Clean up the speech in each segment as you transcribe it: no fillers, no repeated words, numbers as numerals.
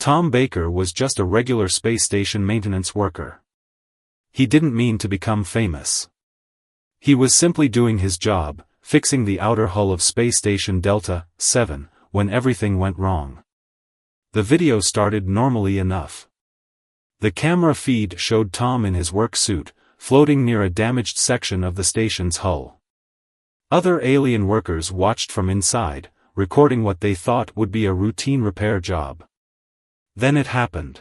Tom Baker was just a regular space station maintenance worker. He didn't mean to become famous. He was simply doing his job, fixing the outer hull of Space Station Delta 7, when everything went wrong. The video started normally enough. The camera feed showed Tom in his work suit, floating near a damaged section of the station's hull. Other alien workers watched from inside, recording what they thought would be a routine repair job. Then it happened.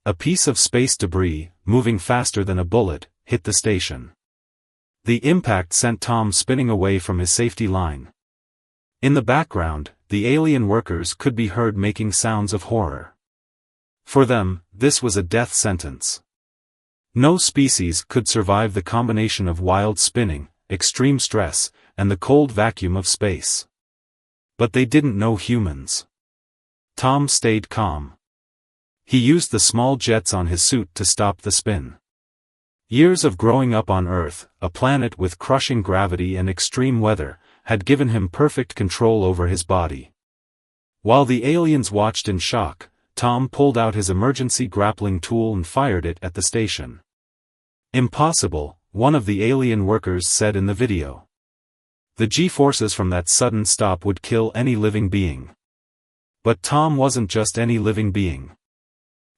A piece of space debris, moving faster than a bullet, hit the station. The impact sent Tom spinning away from his safety line. In the background, the alien workers could be heard making sounds of horror. For them, this was a death sentence. No species could survive the combination of wild spinning, extreme stress, and the cold vacuum of space. But they didn't know humans. Tom stayed calm. He used the small jets on his suit to stop the spin. Years of growing up on Earth, a planet with crushing gravity and extreme weather, had given him perfect control over his body. While the aliens watched in shock, Tom pulled out his emergency grappling tool and fired it at the station. "Impossible," one of the alien workers said in the video. The G-forces from that sudden stop would kill any living being. But Tom wasn't just any living being.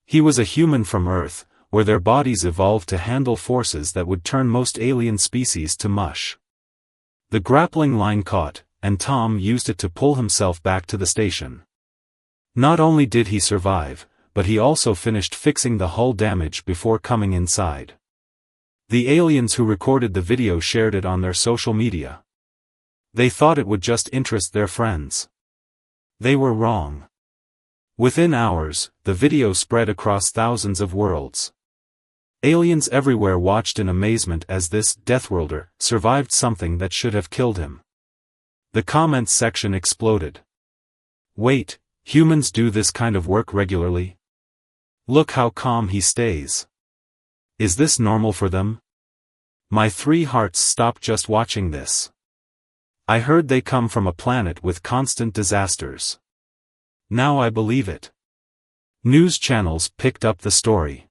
He was a human from Earth, where their bodies evolved to handle forces that would turn most alien species to mush. The grappling line caught, and Tom used it to pull himself back to the station. Not only did he survive, but he also finished fixing the hull damage before coming inside. The aliens who recorded the video shared it on their social media. They thought it would just interest their friends. They were wrong. Within hours, the video spread across thousands of worlds. Aliens everywhere watched in amazement as this Deathworlder survived something that should have killed him. The comments section exploded. "Wait, humans do this kind of work regularly? Look how calm he stays. Is this normal for them? My 3 hearts stopped just watching this. I heard they come from a planet with constant disasters. Now I believe it." News channels picked up the story.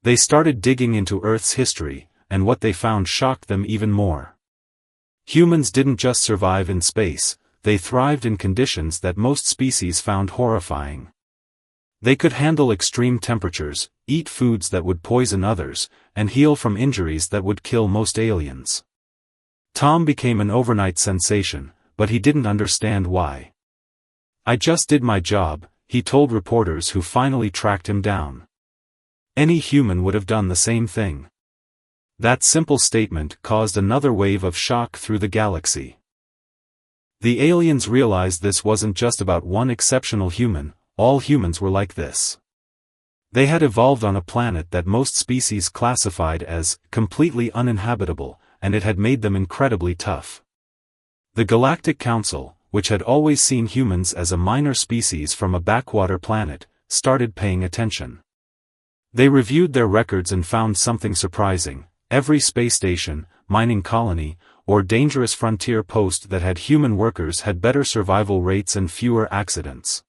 They started digging into Earth's history, and what they found shocked them even more. Humans didn't just survive in space, they thrived in conditions that most species found horrifying. They could handle extreme temperatures, eat foods that would poison others, and heal from injuries that would kill most aliens. Tom became an overnight sensation, but he didn't understand why. "I just did my job," he told reporters who finally tracked him down. Any human would have done the same thing. That simple statement caused another wave of shock through the galaxy. The aliens realized this wasn't just about one exceptional human, all humans were like this. They had evolved on a planet that most species classified as completely uninhabitable, and it had made them incredibly tough. The Galactic Council, which had always seen humans as a minor species from a backwater planet, started paying attention. They reviewed their records and found something surprising. Every space station, mining colony, or dangerous frontier post that had human workers had better survival rates and fewer accidents.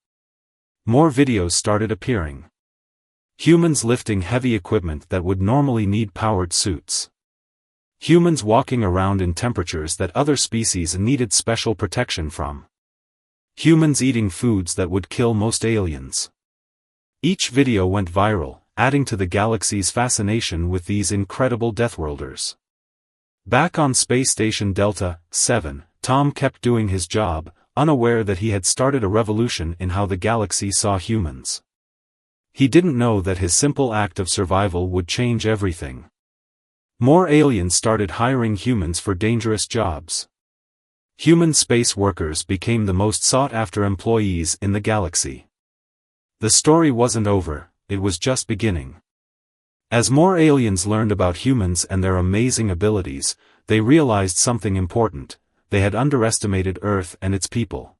More videos started appearing. Humans lifting heavy equipment that would normally need powered suits. Humans walking around in temperatures that other species needed special protection from. Humans eating foods that would kill most aliens. Each video went viral, adding to the galaxy's fascination with these incredible Deathworlders. Back on Space Station Delta 7, Tom kept doing his job, unaware that he had started a revolution in how the galaxy saw humans. He didn't know that his simple act of survival would change everything. More aliens started hiring humans for dangerous jobs. Human space workers became the most sought-after employees in the galaxy. The story wasn't over, it was just beginning. As more aliens learned about humans and their amazing abilities, they realized something important: they had underestimated Earth and its people.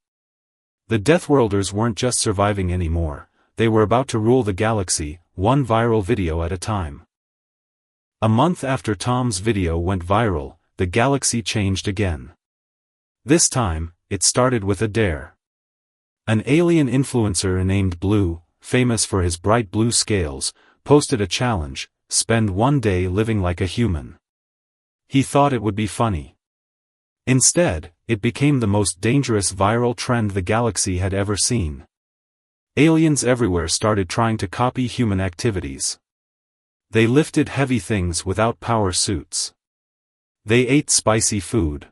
The Deathworlders weren't just surviving anymore, they were about to rule the galaxy, one viral video at a time. A month after Tom's video went viral, the galaxy changed again. This time, it started with a dare. An alien influencer named Blue famous for his bright blue scales, posted a challenge: spend one day living like a human. He thought it would be funny. Instead, it became the most dangerous viral trend the galaxy had ever seen. Aliens everywhere started trying to copy human activities. They lifted heavy things without power suits. They ate spicy food.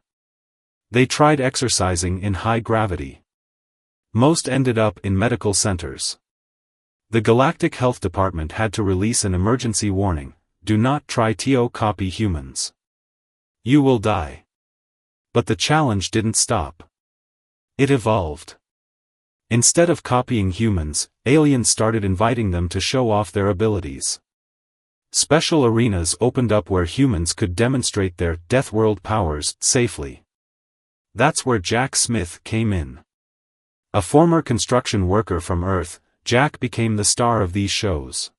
They tried exercising in high gravity. Most ended up in medical centers. The Galactic Health Department had to release an emergency warning: do not try to copy humans. You will die. But the challenge didn't stop. It evolved. Instead of copying humans, aliens started inviting them to show off their abilities. Special arenas opened up where humans could demonstrate their Deathworld powers safely. That's where Jack Smith came in. A former construction worker from Earth, Jack became the star of these shows.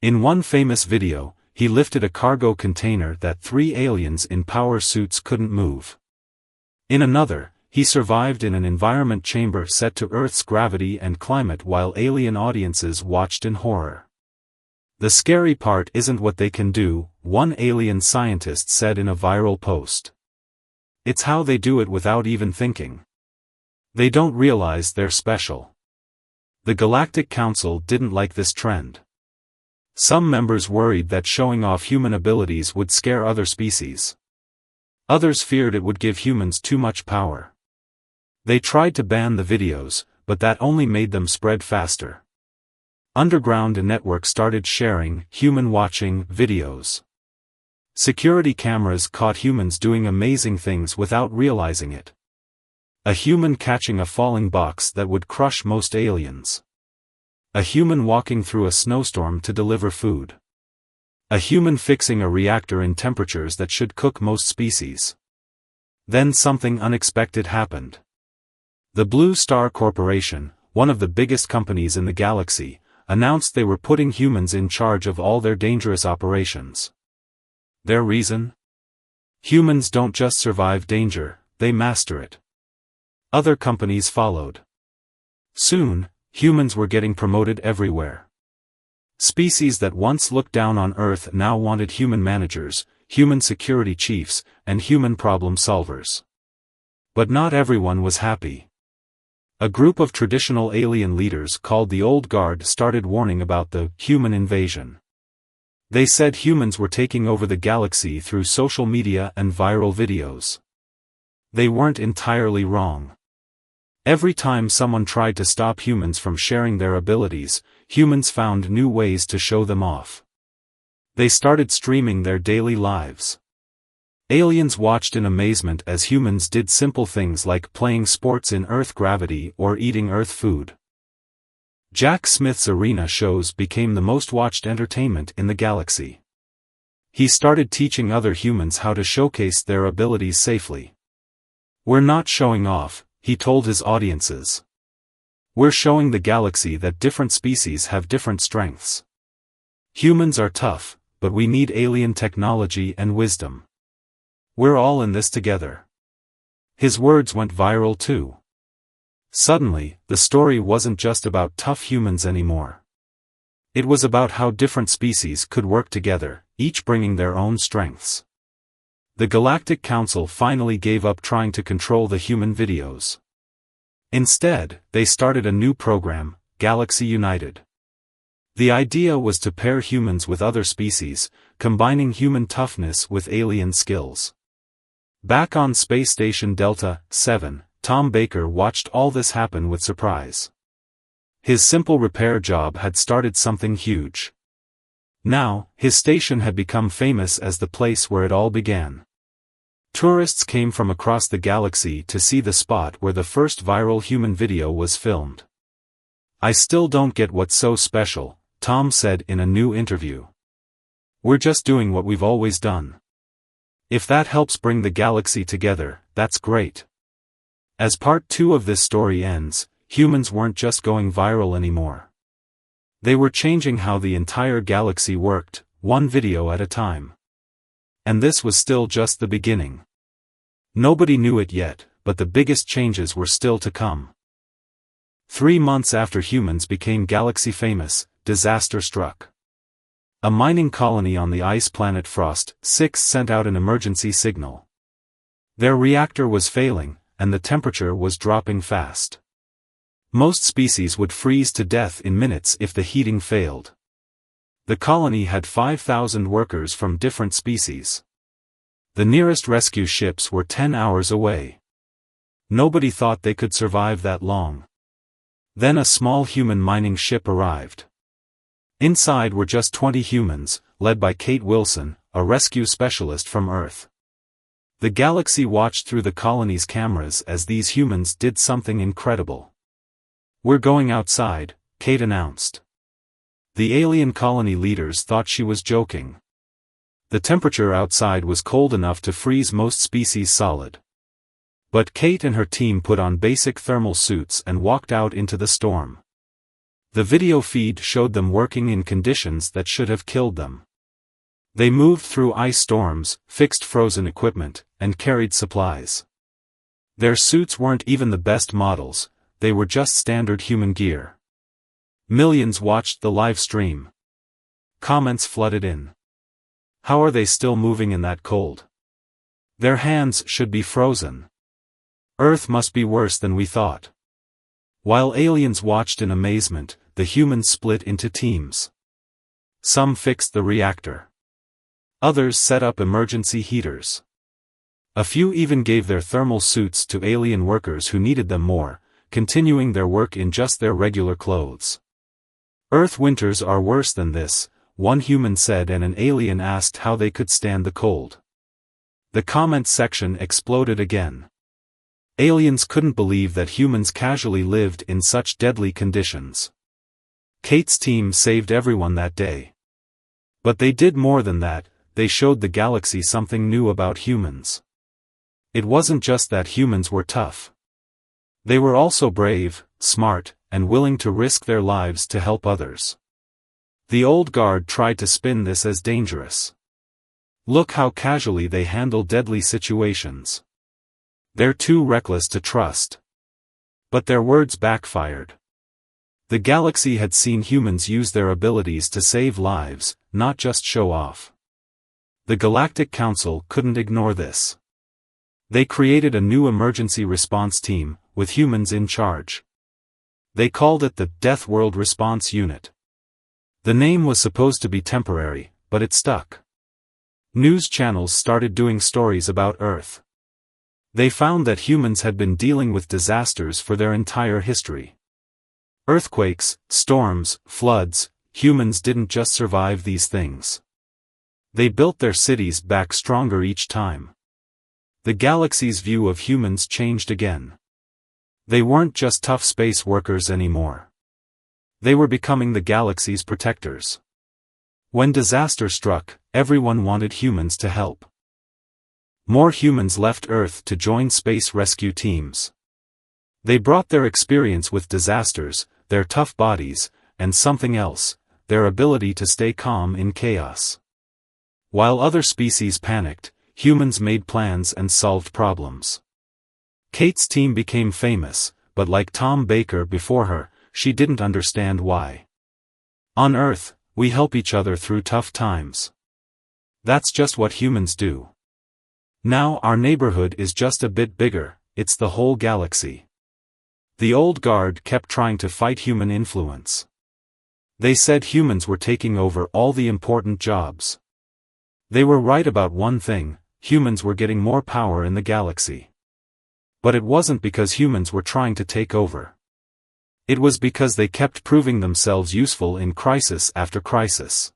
In one famous video, he lifted a cargo container that 3 aliens in power suits couldn't move. In another, he survived in an environment chamber set to Earth's gravity and climate while alien audiences watched in horror. The scary part isn't what they can do, one alien scientist said in a viral post. It's how they do it without even thinking. They don't realize they're special. The Galactic Council didn't like this trend. Some members worried that showing off human abilities would scare other species. Others feared it would give humans too much power. They tried to ban the videos, but that only made them spread faster. Underground networks started sharing human-watching videos. Security cameras caught humans doing amazing things without realizing it. A human catching a falling box that would crush most aliens. A human walking through a snowstorm to deliver food. A human fixing a reactor in temperatures that should cook most species. Then something unexpected happened. The Blue Star Corporation, one of the biggest companies in the galaxy, announced they were putting humans in charge of all their dangerous operations. Their reason? Humans don't just survive danger, they master it. Other companies followed. Soon, humans were getting promoted everywhere. Species that once looked down on Earth now wanted human managers, human security chiefs, and human problem solvers. But not everyone was happy. A group of traditional alien leaders called the Old Guard started warning about the human invasion. They said humans were taking over the galaxy through social media and viral videos. They weren't entirely wrong. Every time someone tried to stop humans from sharing their abilities, humans found new ways to show them off. They started streaming their daily lives. Aliens watched in amazement as humans did simple things like playing sports in Earth gravity or eating Earth food. Jack Smith's arena shows became the most watched entertainment in the galaxy. He started teaching other humans how to showcase their abilities safely. We're not showing off, he told his audiences. We're showing the galaxy that different species have different strengths. Humans are tough, but we need alien technology and wisdom. We're all in this together. His words went viral too. Suddenly, the story wasn't just about tough humans anymore. It was about how different species could work together, each bringing their own strengths. The Galactic Council finally gave up trying to control the human videos. Instead, they started a new program, Galaxy United. The idea was to pair humans with other species, combining human toughness with alien skills. Back on Space Station Delta 7, Tom Baker watched all this happen with surprise. His simple repair job had started something huge. Now, his station had become famous as the place where it all began. Tourists came from across the galaxy to see the spot where the first viral human video was filmed. "I still don't get what's so special," Tom said in a new interview. "We're just doing what we've always done. If that helps bring the galaxy together, that's great." As part 2 of this story ends, humans weren't just going viral anymore. They were changing how the entire galaxy worked, one video at a time. And this was still just the beginning. Nobody knew it yet, but the biggest changes were still to come. 3 months after humans became galaxy famous, disaster struck. A mining colony on the ice planet Frost 6 sent out an emergency signal. Their reactor was failing, and the temperature was dropping fast. Most species would freeze to death in minutes if the heating failed. The colony had 5,000 workers from different species. The nearest rescue ships were 10 hours away. Nobody thought they could survive that long. Then a small human mining ship arrived. Inside were just 20 humans, led by Kate Wilson, a rescue specialist from Earth. The galaxy watched through the colony's cameras as these humans did something incredible. "We're going outside," Kate announced. The alien colony leaders thought she was joking. The temperature outside was cold enough to freeze most species solid. But Kate and her team put on basic thermal suits and walked out into the storm. The video feed showed them working in conditions that should have killed them. They moved through ice storms, fixed frozen equipment, and carried supplies. Their suits weren't even the best models, they were just standard human gear. Millions watched the live stream. Comments flooded in. "How are they still moving in that cold? Their hands should be frozen. Earth must be worse than we thought." While aliens watched in amazement, the humans split into teams. Some fixed the reactor. Others set up emergency heaters. A few even gave their thermal suits to alien workers who needed them more, continuing their work in just their regular clothes. "Earth winters are worse than this," one human said, and an alien asked how they could stand the cold. The comment section exploded again. Aliens couldn't believe that humans casually lived in such deadly conditions. Kate's team saved everyone that day. But they did more than that, they showed the galaxy something new about humans. It wasn't just that humans were tough. They were also brave, smart, and willing to risk their lives to help others. The old guard tried to spin this as dangerous. "Look how casually they handle deadly situations. They're too reckless to trust." But their words backfired. The galaxy had seen humans use their abilities to save lives, not just show off. The Galactic Council couldn't ignore this. They created a new emergency response team, with humans in charge. They called it the Deathworld Response Unit. The name was supposed to be temporary, but it stuck. News channels started doing stories about Earth. They found that humans had been dealing with disasters for their entire history. Earthquakes, storms, floods, humans didn't just survive these things. They built their cities back stronger each time. The galaxy's view of humans changed again. They weren't just tough space workers anymore. They were becoming the galaxy's protectors. When disaster struck, everyone wanted humans to help. More humans left Earth to join space rescue teams. They brought their experience with disasters, their tough bodies, and something else, their ability to stay calm in chaos. While other species panicked, humans made plans and solved problems. Kate's team became famous, but like Tom Baker before her, she didn't understand why. "On Earth, we help each other through tough times. That's just what humans do. Now our neighborhood is just a bit bigger, it's the whole galaxy." The old guard kept trying to fight human influence. They said humans were taking over all the important jobs. They were right about one thing: humans were getting more power in the galaxy. But it wasn't because humans were trying to take over. It was because they kept proving themselves useful in crisis after crisis.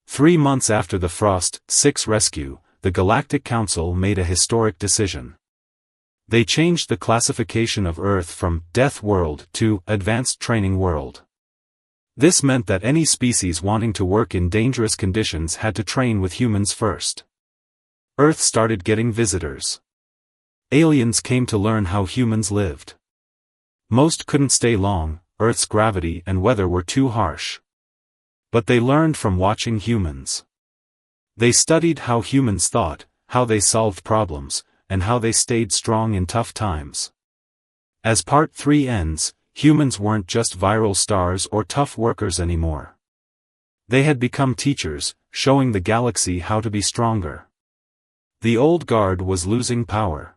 3 months after the Frost 6 rescue, the Galactic Council made a historic decision. They changed the classification of Earth from Death World to Advanced Training World. This meant that any species wanting to work in dangerous conditions had to train with humans first. Earth started getting visitors. Aliens came to learn how humans lived. Most couldn't stay long, Earth's gravity and weather were too harsh. But they learned from watching humans. They studied how humans thought, how they solved problems, and how they stayed strong in tough times. As Part 3 ends, humans weren't just viral stars or tough workers anymore. They had become teachers, showing the galaxy how to be stronger. The old guard was losing power.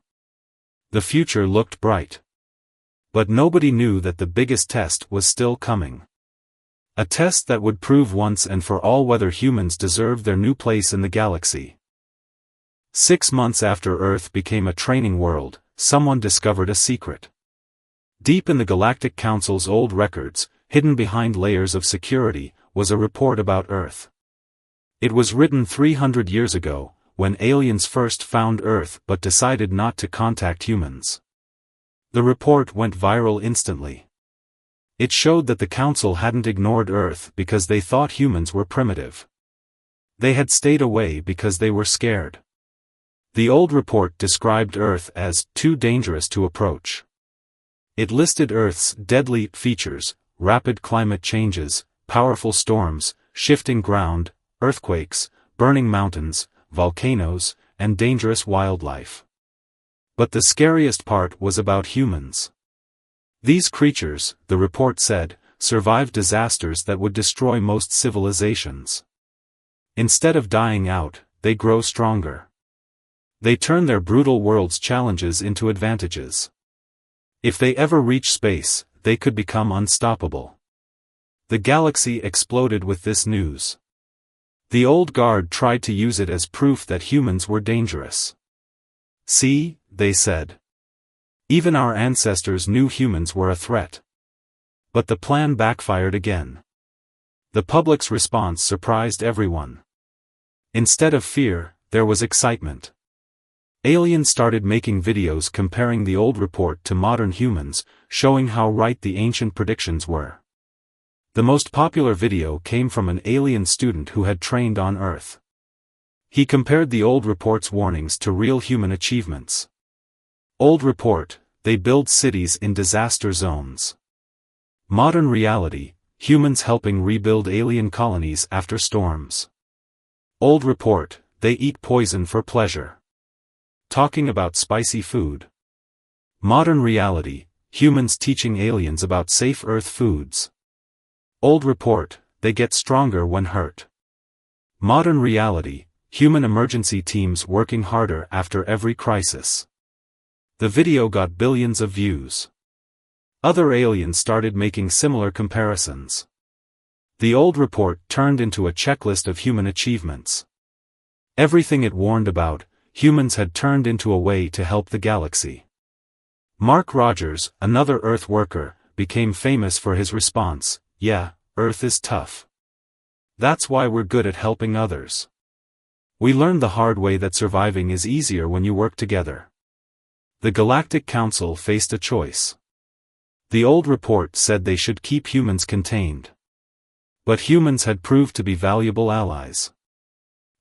The future looked bright. But nobody knew that the biggest test was still coming. A test that would prove once and for all whether humans deserved their new place in the galaxy. 6 months after Earth became a training world, someone discovered a secret. Deep in the Galactic Council's old records, hidden behind layers of security, was a report about Earth. It was written 300 years ago, when aliens first found Earth but decided not to contact humans. The report went viral instantly. It showed that the Council hadn't ignored Earth because they thought humans were primitive. They had stayed away because they were scared. The old report described Earth as too dangerous to approach. It listed Earth's deadly features: rapid climate changes, powerful storms, shifting ground, earthquakes, burning mountains, volcanoes, and dangerous wildlife. But the scariest part was about humans. These creatures, the report said, survived disasters that would destroy most civilizations. Instead of dying out, they grow stronger. They turn their brutal world's challenges into advantages. If they ever reach space, they could become unstoppable. The galaxy exploded with this news. The old guard tried to use it as proof that humans were dangerous. See, they said. Even our ancestors knew humans were a threat. But the plan backfired again. The public's response surprised everyone. Instead of fear, there was excitement. Aliens started making videos comparing the old report to modern humans, showing how right the ancient predictions were. The most popular video came from an alien student who had trained on Earth. He compared the old report's warnings to real human achievements. Old report: they build cities in disaster zones. Modern reality: humans helping rebuild alien colonies after storms. Old report: they eat poison for pleasure. Talking about spicy food. Modern reality: humans teaching aliens about safe Earth foods. Old report: they get stronger when hurt. Modern reality: human emergency teams working harder after every crisis. The video got billions of views. Other aliens started making similar comparisons. The old report turned into a checklist of human achievements. Everything it warned about, humans had turned into a way to help the galaxy. Mark Rogers, another Earth worker, became famous for his response: "Yeah, Earth is tough. That's why we're good at helping others. We learned the hard way that surviving is easier when you work together." The Galactic Council faced a choice. The old report said they should keep humans contained. But humans had proved to be valuable allies.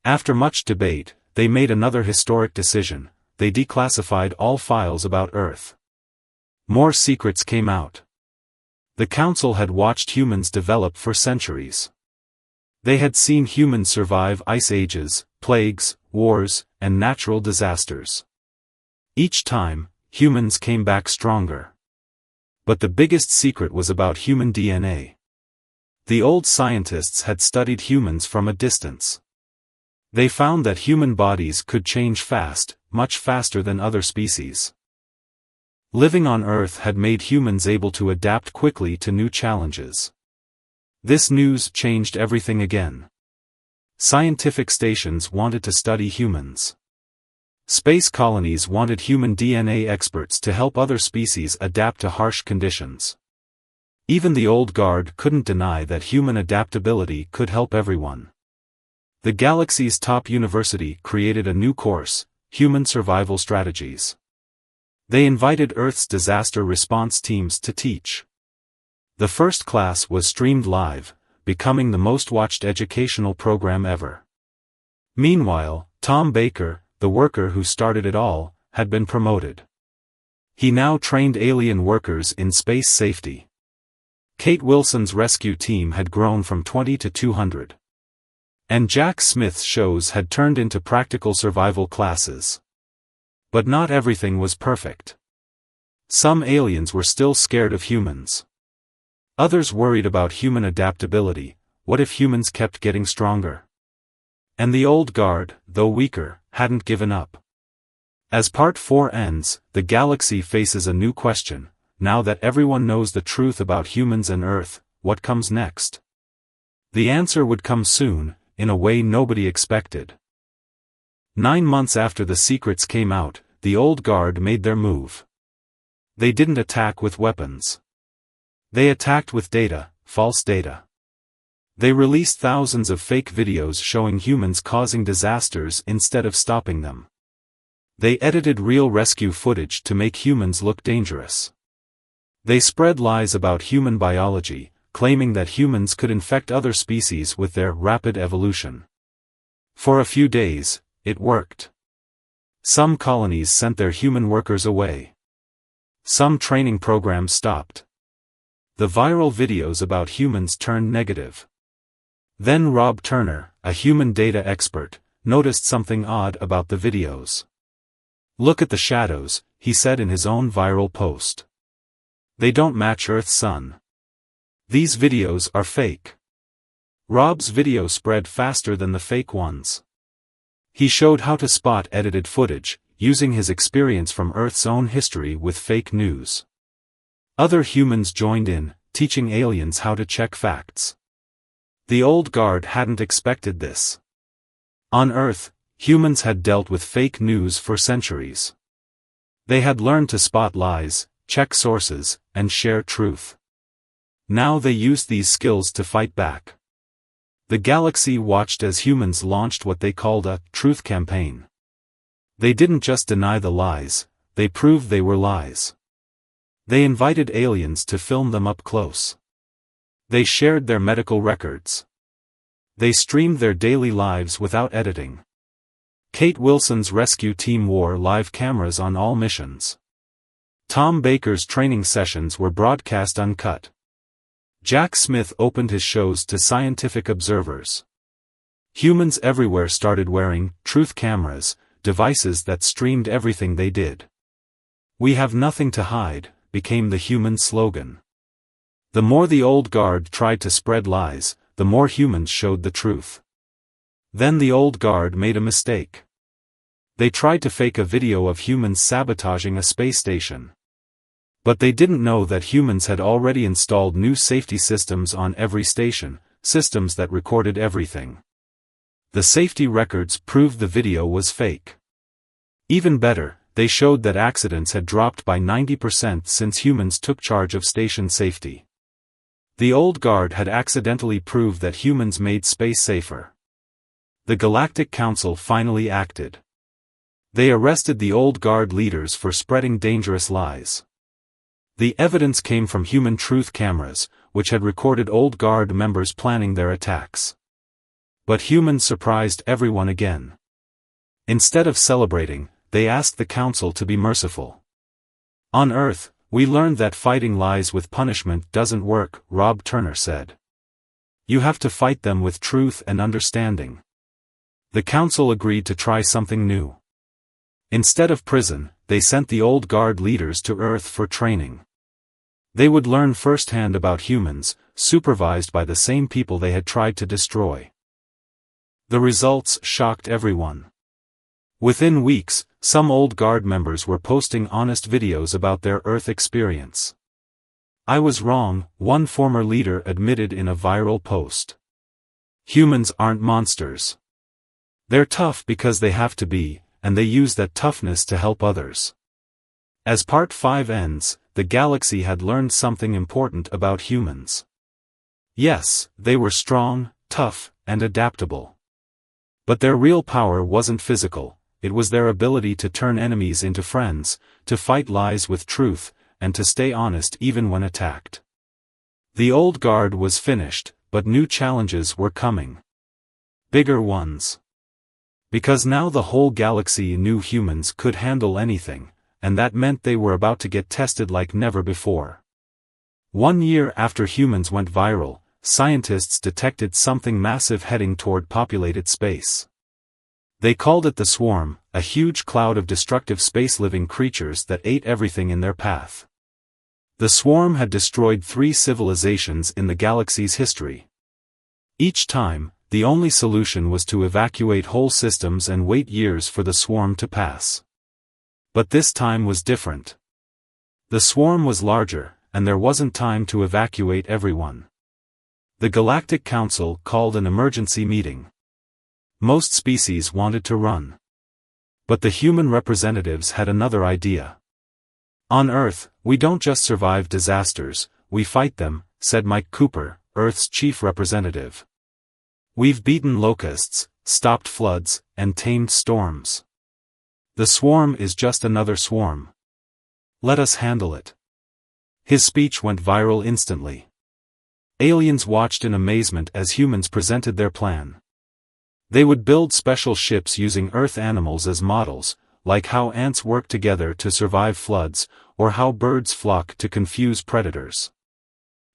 After much debate, they made another historic decision: they declassified all files about Earth. More secrets came out. The Council had watched humans develop for centuries. They had seen humans survive ice ages, plagues, wars, and natural disasters. Each time, humans came back stronger. But the biggest secret was about human DNA. The old scientists had studied humans from a distance. They found that human bodies could change fast, much faster than other species. Living on Earth had made humans able to adapt quickly to new challenges. This news changed everything again. Scientific stations wanted to study humans. Space colonies wanted human DNA experts to help other species adapt to harsh conditions. Even the old guard couldn't deny that human adaptability could help everyone. The galaxy's top university created a new course: Human Survival Strategies. They invited Earth's disaster response teams to teach. The first class was streamed live, becoming the most watched educational program ever. Meanwhile, Tom Baker, the worker who started it all, had been promoted. He now trained alien workers in space safety. Kate Wilson's rescue team had grown from 20 to 200. And Jack Smith's shows had turned into practical survival classes. But not everything was perfect. Some aliens were still scared of humans. Others worried about human adaptability. What if humans kept getting stronger? And the old guard, though weaker, hadn't given up. As Part 4 ends, the galaxy faces a new question. Now that everyone knows the truth about humans and Earth, what comes next? The answer would come soon, in a way nobody expected. 9 months after the secrets came out, the old guard made their move. They didn't attack with weapons. They attacked with data, false data. They released thousands of fake videos showing humans causing disasters instead of stopping them. They edited real rescue footage to make humans look dangerous. They spread lies about human biology, claiming that humans could infect other species with their rapid evolution. For a few days, it worked. Some colonies sent their human workers away. Some training programs stopped. The viral videos about humans turned negative. Then Rob Turner, a human data expert, noticed something odd about the videos. "Look at the shadows," he said in his own viral post. "They don't match Earth's sun. These videos are fake." Rob's video spread faster than the fake ones. He showed how to spot edited footage, using his experience from Earth's own history with fake news. Other humans joined in, teaching aliens how to check facts. The old guard hadn't expected this. On Earth, humans had dealt with fake news for centuries. They had learned to spot lies, check sources, and share truth. Now they used these skills to fight back. The galaxy watched as humans launched what they called a truth campaign. They didn't just deny the lies, they proved they were lies. They invited aliens to film them up close. They shared their medical records. They streamed their daily lives without editing. Kate Wilson's rescue team wore live cameras on all missions. Tom Baker's training sessions were broadcast uncut. Jack Smith opened his shows to scientific observers. Humans everywhere started wearing truth cameras, devices that streamed everything they did. "We have nothing to hide," became the human slogan. The more the old guard tried to spread lies, the more humans showed the truth. Then the old guard made a mistake. They tried to fake a video of humans sabotaging a space station. But they didn't know that humans had already installed new safety systems on every station, systems that recorded everything. The safety records proved the video was fake. Even better, they showed that accidents had dropped by 90% since humans took charge of station safety. The old guard had accidentally proved that humans made space safer. The Galactic Council finally acted. They arrested the old guard leaders for spreading dangerous lies. The evidence came from human truth cameras, which had recorded old guard members planning their attacks. But humans surprised everyone again. Instead of celebrating, they asked the council to be merciful. "On Earth, we learned that fighting lies with punishment doesn't work," Rob Turner said. "You have to fight them with truth and understanding." The council agreed to try something new. Instead of prison, they sent the old guard leaders to Earth for training. They would learn firsthand about humans, supervised by the same people they had tried to destroy. The results shocked everyone. Within weeks, some old guard members were posting honest videos about their Earth experience. "I was wrong," one former leader admitted in a viral post. "Humans aren't monsters. They're tough because they have to be, and they use that toughness to help others." As Part 5 ends, the galaxy had learned something important about humans. Yes, they were strong, tough, and adaptable. But their real power wasn't physical. It was their ability to turn enemies into friends, to fight lies with truth, and to stay honest even when attacked. The old guard was finished, but new challenges were coming. Bigger ones. Because now the whole galaxy knew humans could handle anything, and that meant they were about to get tested like never before. 1 year after humans went viral, scientists detected something massive heading toward populated space. They called it the Swarm, a huge cloud of destructive space-living creatures that ate everything in their path. The swarm had destroyed 3 civilizations in the galaxy's history. Each time, the only solution was to evacuate whole systems and wait years for the swarm to pass. But this time was different. The swarm was larger, and there wasn't time to evacuate everyone. The Galactic Council called an emergency meeting. Most species wanted to run. But the human representatives had another idea. On Earth, we don't just survive disasters, we fight them, said Mike Cooper, Earth's chief representative. We've beaten locusts, stopped floods, and tamed storms. The swarm is just another swarm. Let us handle it. His speech went viral instantly. Aliens watched in amazement as humans presented their plan. They would build special ships using Earth animals as models, like how ants work together to survive floods, or how birds flock to confuse predators.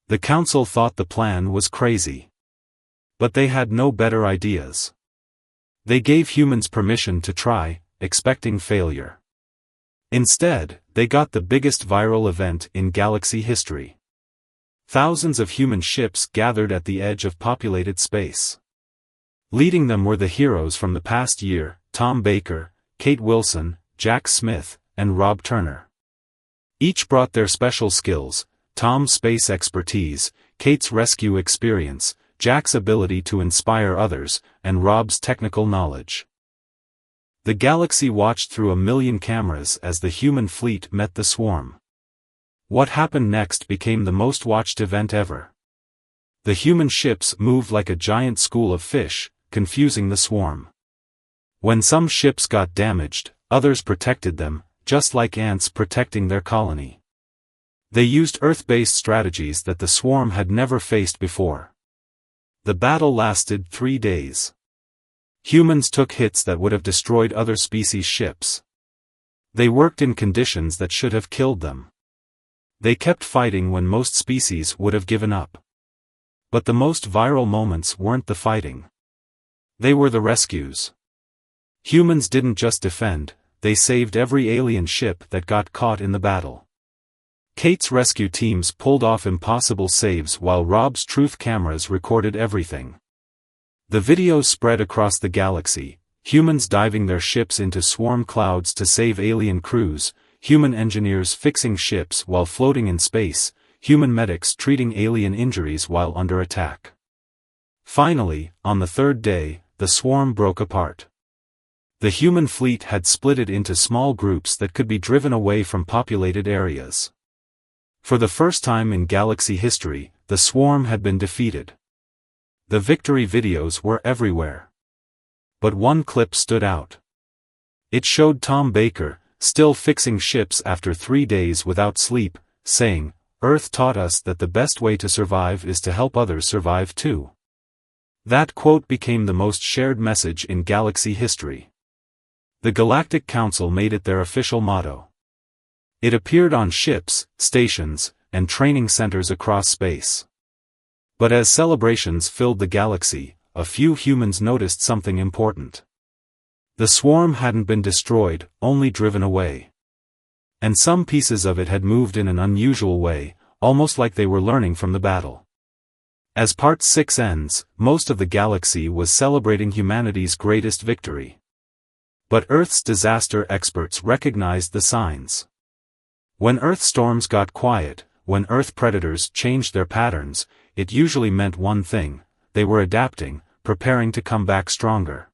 The council thought the plan was crazy. But they had no better ideas. They gave humans permission to try, expecting failure. Instead, they got the biggest viral event in galaxy history. Thousands of human ships gathered at the edge of populated space. Leading them were the heroes from the past year, Tom Baker, Kate Wilson, Jack Smith, and Rob Turner. Each brought their special skills, Tom's space expertise, Kate's rescue experience, Jack's ability to inspire others, and Rob's technical knowledge. The galaxy watched through 1 million cameras as the human fleet met the swarm. What happened next became the most watched event ever. The human ships moved like a giant school of fish, confusing the swarm. When some ships got damaged, others protected them, just like ants protecting their colony. They used Earth-based strategies that the swarm had never faced before. The battle lasted 3 days. Humans took hits that would have destroyed other species' ships. They worked in conditions that should have killed them. They kept fighting when most species would have given up. But the most viral moments weren't the fighting. They were the rescues. Humans didn't just defend, they saved every alien ship that got caught in the battle. Kate's rescue teams pulled off impossible saves while Rob's truth cameras recorded everything. The videos spread across the galaxy, humans diving their ships into swarm clouds to save alien crews, human engineers fixing ships while floating in space, human medics treating alien injuries while under attack. Finally, on the 3rd day, the swarm broke apart. The human fleet had split it into small groups that could be driven away from populated areas. For the first time in galaxy history, the swarm had been defeated. The victory videos were everywhere. But one clip stood out. It showed Tom Baker, still fixing ships after 3 days without sleep, saying, "Earth taught us that the best way to survive is to help others survive too." That quote became the most shared message in galaxy history. The Galactic Council made it their official motto. It appeared on ships, stations, and training centers across space. But as celebrations filled the galaxy, a few humans noticed something important. The swarm hadn't been destroyed, only driven away. And some pieces of it had moved in an unusual way, almost like they were learning from the battle. As Part 6 ends, most of the galaxy was celebrating humanity's greatest victory. But Earth's disaster experts recognized the signs. When Earth storms got quiet, when Earth predators changed their patterns, it usually meant one thing: they were adapting, preparing to come back stronger.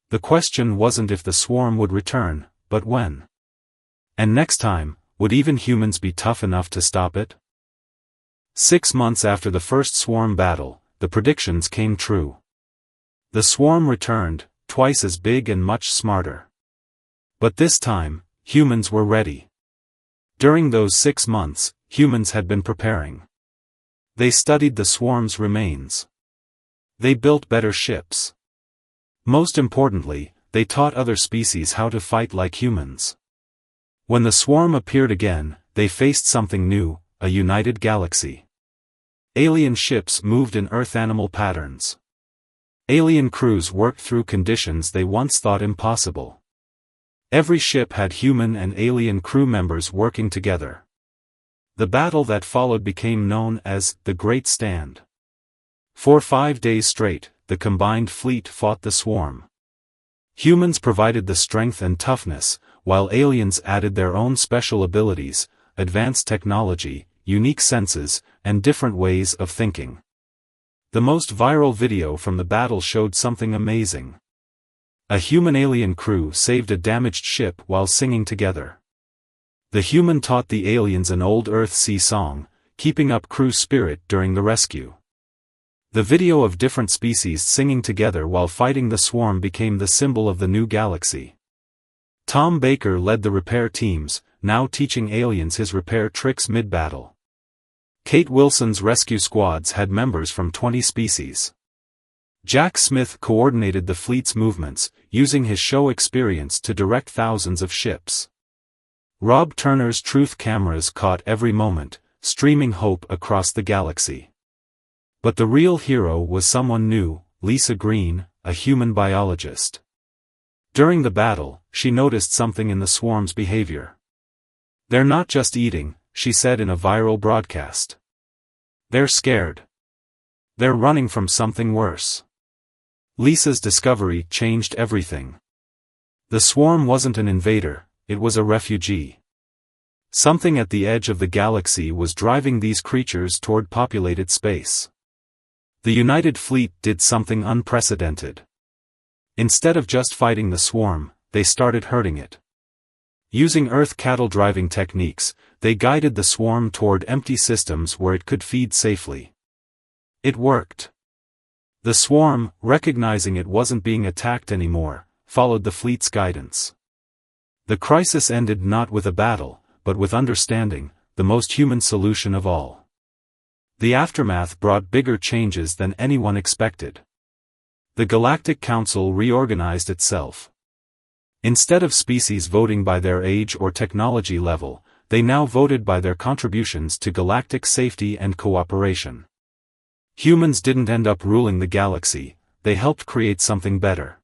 The question wasn't if the swarm would return, but when. And next time, would even humans be tough enough to stop it? 6 months after the first swarm battle, the predictions came true. The swarm returned, twice as big and much smarter. But this time, humans were ready. During those 6 months, humans had been preparing. They studied the swarm's remains. They built better ships. Most importantly, they taught other species how to fight like humans. When the swarm appeared again, they faced something new: a united galaxy. Alien ships moved in Earth animal patterns. Alien crews worked through conditions they once thought impossible. Every ship had human and alien crew members working together. The battle that followed became known as the Great Stand. For 5 days straight, the combined fleet fought the swarm. Humans provided the strength and toughness, while aliens added their own special abilities, advanced technology, unique senses, and different ways of thinking. The most viral video from the battle showed something amazing. A human-alien crew saved a damaged ship while singing together. The human taught the aliens an old Earth-Sea song, keeping up crew spirit during the rescue. The video of different species singing together while fighting the swarm became the symbol of the new galaxy. Tom Baker led the repair teams, now teaching aliens his repair tricks mid-battle. Kate Wilson's rescue squads had members from 20 species. Jack Smith coordinated the fleet's movements, using his show experience to direct thousands of ships. Rob Turner's truth cameras caught every moment, streaming hope across the galaxy. But the real hero was someone new, Lisa Green, a human biologist. During the battle, she noticed something in the swarm's behavior. "They're not just eating," she said in a viral broadcast. "They're scared. They're running from something worse." Lisa's discovery changed everything. The swarm wasn't an invader, it was a refugee. Something at the edge of the galaxy was driving these creatures toward populated space. The United Fleet did something unprecedented. Instead of just fighting the swarm, they started herding it. Using Earth cattle driving techniques, they guided the swarm toward empty systems where it could feed safely. It worked. The swarm, recognizing it wasn't being attacked anymore, followed the fleet's guidance. The crisis ended not with a battle, but with understanding, the most human solution of all. The aftermath brought bigger changes than anyone expected. The Galactic Council reorganized itself. Instead of species voting by their age or technology level, they now voted by their contributions to galactic safety and cooperation. Humans didn't end up ruling the galaxy, they helped create something better.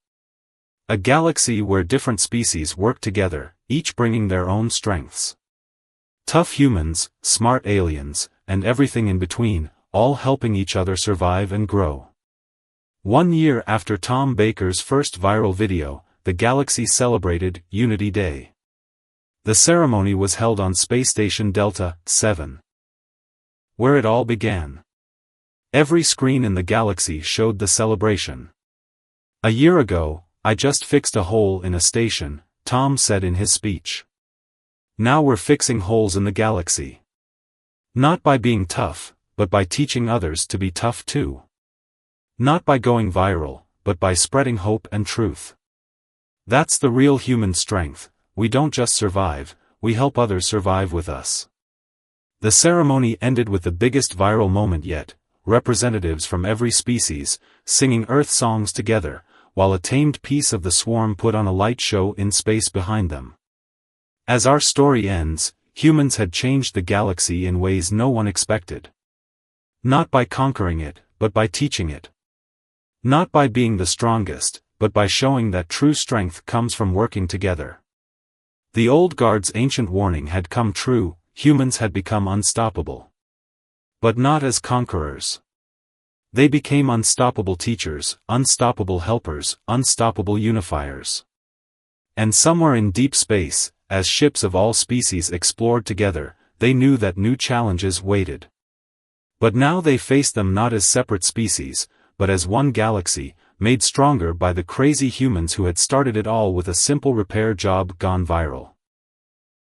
A galaxy where different species work together, each bringing their own strengths. Tough humans, smart aliens, and everything in between, all helping each other survive and grow. 1 year after Tom Baker's first viral video, the galaxy celebrated Unity Day. The ceremony was held on Space Station Delta 7, where it all began. Every screen in the galaxy showed the celebration. "A year ago, I just fixed a hole in a station," Tom said in his speech. "Now we're fixing holes in the galaxy. Not by being tough, but by teaching others to be tough too. Not by going viral, but by spreading hope and truth. That's the real human strength, we don't just survive, we help others survive with us." The ceremony ended with the biggest viral moment yet, representatives from every species, singing Earth songs together, while a tamed piece of the swarm put on a light show in space behind them. As our story ends, humans had changed the galaxy in ways no one expected. Not by conquering it, but by teaching it. Not by being the strongest, but by showing that true strength comes from working together. The old guard's ancient warning had come true, humans had become unstoppable. But not as conquerors. They became unstoppable teachers, unstoppable helpers, unstoppable unifiers. And somewhere in deep space, as ships of all species explored together, they knew that new challenges waited. But now they faced them not as separate species, but as one galaxy, made stronger by the crazy humans who had started it all with a simple repair job gone viral.